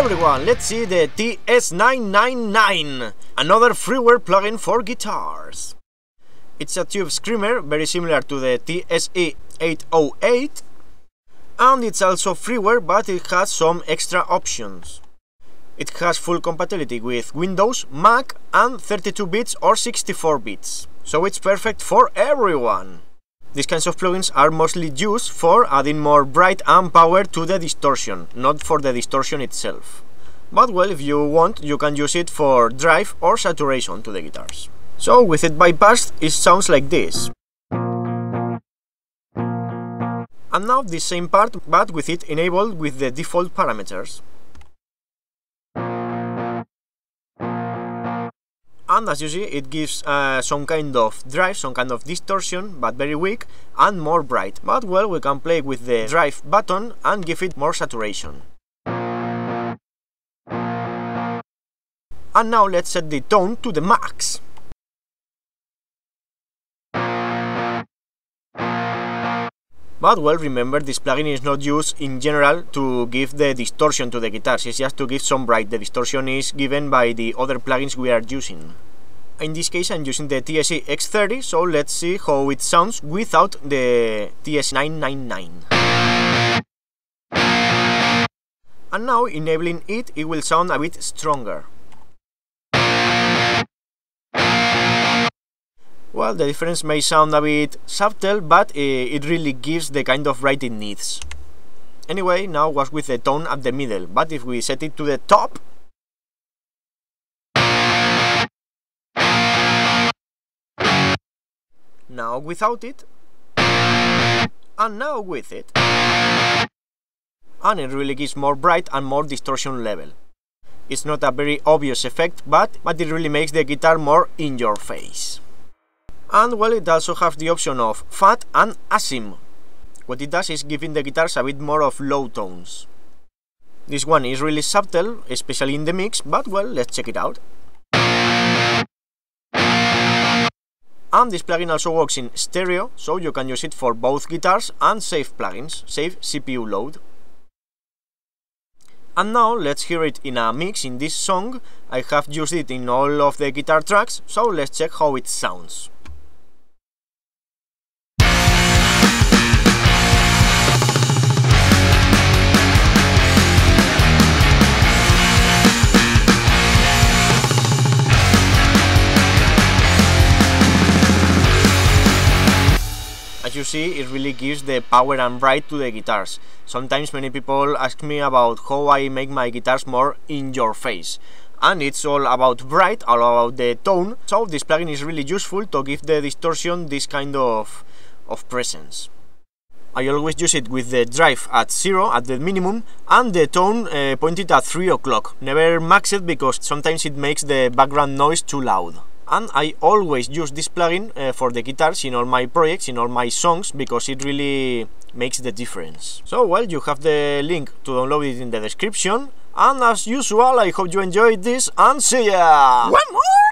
everyone, let's see the TS999, another freeware plugin for guitars. It's a tube screamer, very similar to the TSE X30, and it's also freeware, but it has some extra options. It has full compatibility with Windows, Mac, and 32 bits or 64 bits, so it's perfect for everyone. These kinds of plugins are mostly used for adding more bright and power to the distortion, not for the distortion itself. But well, if you want, you can use it for drive or saturation to the guitars. So with it bypassed, it sounds like this. And now the same part, but with it enabled with the default parameters. And as you see, it gives some kind of drive, some kind of distortion, but very weak and more bright. But well, we can play with the drive button and give it more saturation. And now let's set the tone to the max. But well, remember, this plugin is not used in general to give the distortion to the guitars, it's just to give some bright. The distortion is given by the other plugins we are using. In this case I'm using the TSE X30, so let's see how it sounds without the TS999. And now, enabling it, it will sound a bit stronger. Well, the difference may sound a bit subtle, but it really gives the kind of bright it needs. Anyway, now was with the tone at the middle, but if we set it to the top, now without it, and now with it, and it really gives more bright and more distortion level. It's not a very obvious effect, but it really makes the guitar more in your face. And well, it also has the option of fat and asim. What it does is giving the guitars a bit more of low tones. This one is really subtle, especially in the mix, but well, let's check it out. And this plugin also works in stereo, so you can use it for both guitars and save plugins, save CPU load. And now let's hear it in a mix in this song. I have used it in all of the guitar tracks, so let's check how it sounds. As you see, it really gives the power and bright to the guitars. Sometimes many people ask me about how I make my guitars more in your face. And it's all about bright, all about the tone, so this plugin is really useful to give the distortion this kind of presence. I always use it with the drive at 0, at the minimum, and the tone pointed at 3 o'clock. Never max it because sometimes it makes the background noise too loud. And I always use this plugin for the guitars in all my projects, in all my songs, because it really makes the difference. So well, you have the link to download it in the description, and as usual, I hope you enjoyed this, and see ya! One more!